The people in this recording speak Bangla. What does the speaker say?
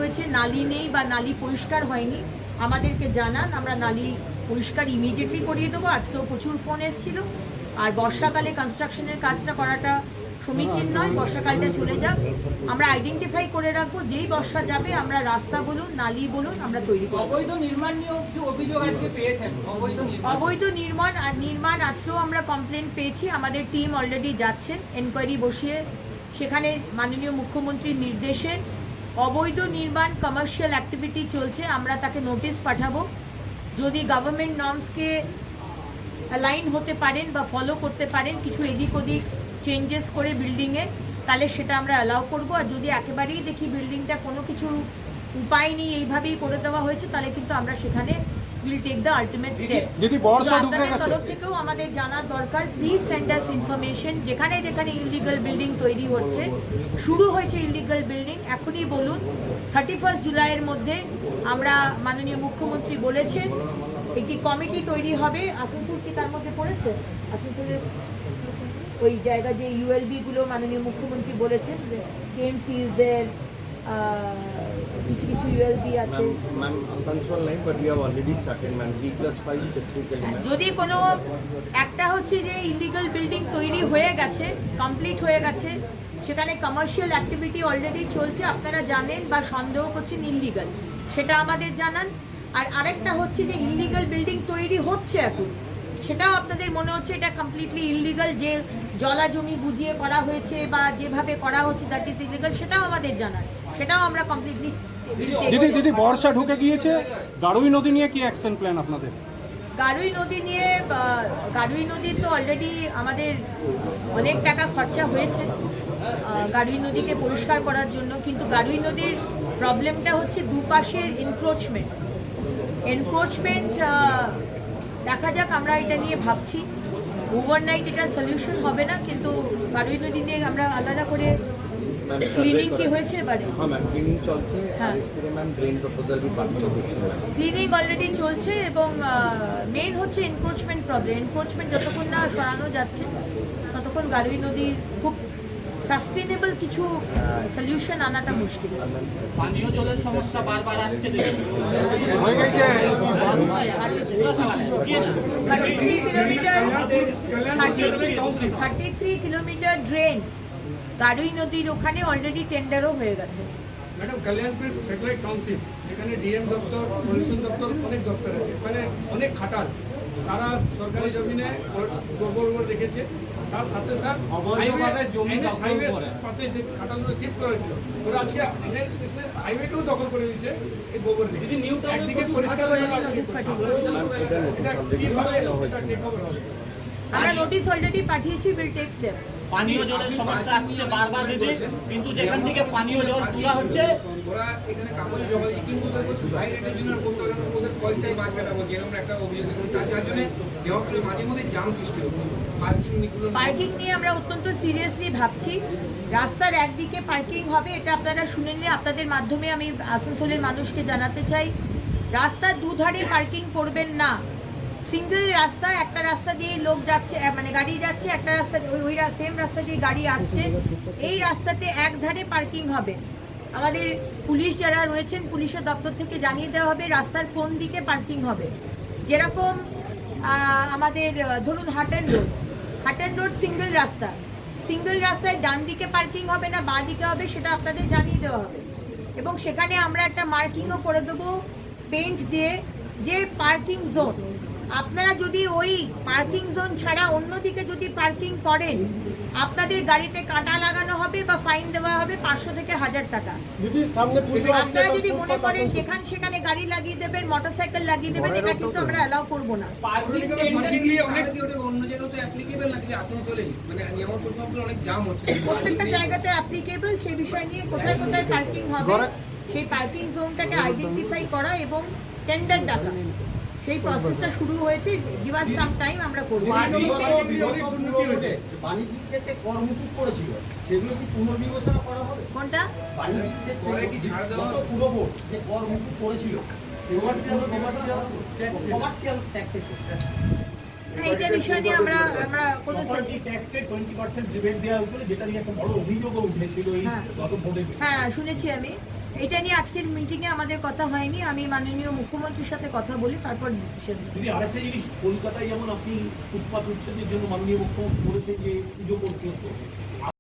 হয়েছে নালী নেই বা নালী পরিষ্কার হয়নি আমাদেরকে জানান, আমরা নালী পরিষ্কার ইমিডিয়েটলি করিয়ে দেবো। আজকেও প্রচুর ফোন এসেছিল। আর বর্ষাকালে কনস্ট্রাকশনের কাজটা করাটা সমীচীন নয়, বর্ষাকালটা চলে যাক, আমরা আইডেন্টিফাই করে রাখবো। যেই বর্ষা যাবে আমরা রাস্তা বলুন নালী বলুন আমরা তৈরি করব। অবৈধ নির্মাণ নিয়েও কিছু অভিযোগ আজকে পেয়েছেন? অবৈধ নির্মাণ আজকেও আমরা কমপ্লেন পেয়েছি। আমাদের টিম অলরেডি যাচ্ছেন এনকোয়ারি বসিয়ে, সেখানে মাননীয় মুখ্যমন্ত্রীর নির্দেশে অবৈধ নির্মাণ কমার্শিয়াল অ্যাক্টিভিটি চলছে, আমরা তাকে নোটিশ পাঠাবো। যদি গভর্নমেন্ট নর্মসকে অ্যালাইন হতে পারেন বা ফলো করতে পারেন কিছু এদিক ওদিক চেঞ্জেস করে বিল্ডিংয়ে, তাহলে সেটা আমরা অ্যালাউ করবো। আর যদি একেবারেই দেখি বিল্ডিংটা কোনো কিছু উপায় নেই, এইভাবেই করে দেওয়া হয়েছে, তাহলে কিন্তু আমরা সেখানে will take the ultimate step. আপনাদের তরফ থেকেও আমাদের জানার দরকার, প্লিজ সেন্ড আস ইনফরমেশন। যেখানে যেখানে ইলিগাল বিল্ডিং তৈরি হচ্ছে, শুরু হয়েছে ইলিগাল বিল্ডিং, এখনই বলুন। 31 জুলাইয়ের মধ্যে আমরা মাননীয় মুখ্যমন্ত্রী বলেছেন একটি কমিটি তৈরি হবে। আসানসোল কি তার মধ্যে পড়েছে? আসানসোলের ওই জায়গা যে ইউএলবি-গুলো মাননীয় মুখ্যমন্ত্রী বলেছেন যে কেএমসিদের কিছু কিছু ইউএলবি আছে। ম্যাম আসানসোল নাই, but we have already started ma'am G+5 specifically. যদি কোনো একটা হচ্ছে যে ইলিগাল বিল্ডিং তৈরি হয়ে গেছে, কমপ্লিট হয়ে গেছে, সেখানে কমার্শিয়াল অ্যাক্টিভিটি অলরেডি চলছে, আপনারা জানেন বা সন্দেহ করছেন ইলিগাল, সেটা আমাদের জানান। আর আরেকটা হচ্ছে যে ইলিগাল বিল্ডিং তৈরি হচ্ছে এখন, সেটাও আপনাদের মনে হচ্ছে এটা কমপ্লিটলি ইলিগাল, যে জলা জমি বুঝিয়ে করা হয়েছে বা যেভাবে করা হচ্ছে দ্যাট ইজ ইলিগাল, সেটাও আমাদের জানান, সেটাও আমরা কমপ্লিটলি। দিদি বর্ষা ঢুকে গিয়েছে, গাড়ুই নদী নিয়ে কি অ্যাকশন প্ল্যান আপনাদের? গাড়ুই নদী তো অলরেডি আমাদের অনেক টাকা খরচা হয়েছে গাড়ুই নদীকে পরিষ্কার করার জন্য, কিন্তু গাড়ুই নদীর প্রবলেমটা হচ্ছে দুপাশের এনক্রোচমেন্ট। দেখা যাক, আমরা এটা নিয়ে ভাবছি। ওভারনাইট এটা সলিউশন হবে না, কিন্তু গাড়ুই নদী নিয়ে আমরা আলাদা করে ক্লিনিং কি হয়েছে এবারে? হ্যাঁ ম্যাম, ক্লিনিং চলছে। আর इसके ম্যাম ড্রেন প্রপোজাল भी পাঠানো হচ্ছে। ক্লিনিং অলরেডি চলছে এবং মেইন হচ্ছে এনক্রোচমেন্ট প্রবলেম। এনক্রোচমেন্ট যতক্ষণ না সরানো যাচ্ছে ততক্ষণ গাড়ুই নদীর খুব সাস্টেনেবল কিছু সলিউশন আনাটা মুশকিল। পানীয় জলের সমস্যা বারবার আসছে। 33 কিলোমিটার ড্রেন গাড়ুই নদীর ওখানে অলরেডি টেন্ডারও হয়ে গেছে। ম্যাডাম, কল্যাণপুর স্যাটেলাইট টাউনশিপ, এখানে ডিএম দপ্তর, পলিউশন দপ্তর, অনেক দপ্তর আছে, এখানে অনেক খাটাল, তারা সরকারি জমিনে গোবর রেখেছে। তার সাথে সাথে পাশে যে খাটালগুলো শিফট করা হয়েছিল, ওরা আজকে হাইওয়েটাও দখল করে দিয়েছে এই গোবর নিয়ে। একদিকে পরিষ্কার হয়ে গেল, আমরা নোটিশ অলরেডি পাঠিয়েছি, উইল টেক স্টেপ। পানীয় জলের সমস্যা আসছে বারবার দিদি, কিন্তু যেখান থেকে পানীয় জল তোলা হচ্ছে ওরা এখানে কাগজ জমা দিয়ে, কিন্তু হাই রেটের জন্য করতে হবে, ওদের পয়সাই বাঁচবে না, যেরকম একটা অভিযোগ। যার জন্য দেওয়াগুলো মাঝে মধ্যে জাম সৃষ্টি হচ্ছে। পার্কিং নিয়ে আমরা অত্যন্ত সিরিয়াসলি ভাবছি। রাস্তার একদিকে পার্কিং হবে, এটা আপনারা শুনে নিয়ে আপনাদের মাধ্যমে আমি আসানসোলের মানুষকে জানাতে চাই, রাস্তার দুধারে পার্কিং করবেন না। সিঙ্গেল রাস্তা, একটা রাস্তা দিয়ে লোক যাচ্ছে, মানে গাড়ি যাচ্ছে, একটা রাস্তা ওই সেম রাস্তা দিয়ে গাড়ি আসছে, এই রাস্তাতে এক ধারে পার্কিং হবে। আমাদের পুলিশ যারা রয়েছেন, পুলিশের দপ্তর থেকে জানিয়ে দেওয়া হবে রাস্তার কোন দিকে পার্কিং হবে। যেরকম আমাদের ধরুন হাটন রোড সিঙ্গেল রাস্তায় ডান দিকে পার্কিং হবে না বাঁ দিকে হবে, সেটা আপনাদের জানিয়ে দেওয়া হবে। এবং সেখানে আমরা একটা মার্কিংও করে দেবো পেইন্ট দিয়ে, যে পার্কিং জোন, আপনারা যদি ওই পার্কিং জোন ছাড়া অন্যদিকে যদি পার্কিং করেন, আপনাদের গাড়িতে কাঁটা লাগানো হবে বা ফাইন দেওয়া হবে 500 থেকে 1000 টাকা। আপনারা যদি মনে করেন যেখানে সেখানে গাড়ি লাগিয়ে দেবেন, মোটরসাইকেল লাগিয়ে দেবেন, এটা কিন্তু আমরা অ্যালাউ করবো না। প্রত্যেকটা জায়গাতে অ্যাপ্লিকেবল, সেই বিষয় নিয়ে কোথায় কোথায় পার্কিং হবে সেই পার্কিং জোনটাকে আইডেন্টিফাই করা এবং টেন্ডার ডাকা, সেই প্রসেসটা শুরু হয়েছে। গিভ আস সাম টাইম, আমরা করব। বাণিজ্যিক ক্ষেত্রে কর মুকুব করেছিল, সেগুলো কি পুনর্বিবেচনা করা হবে? কোনটা? বাণিজ্যিক ক্ষেত্রে কি ছাড় দেওয়া হবে? পুরো বোর্ড যে কর মুকুব করেছিল, কমার্শিয়াল ট্যাক্সের এইটা বিষয় নিয়ে আমরা কোনো ট্যাক্সে 20% রিবেট দেওয়া হয়েছিল, যেটা নিয়ে একটা বড় অভিযোগও উঠেছিল এই গত ভোটে। হ্যাঁ শুনেছি আমি। এটা নিয়ে আজকের মিটিংয়ে আমাদের কথা হয়নি, আমি মাননীয় মুখ্যমন্ত্রীর সাথে কথা বলি তারপর ডিসিশন নেব। দিদি আরেকটা জিনিস, কলকাতায় যেমন আপনি ফুটপাত উচ্ছেদের জন্য মাননীয় মুখ্যমন্ত্রী বলেছেন যে পুজো করতে হতো,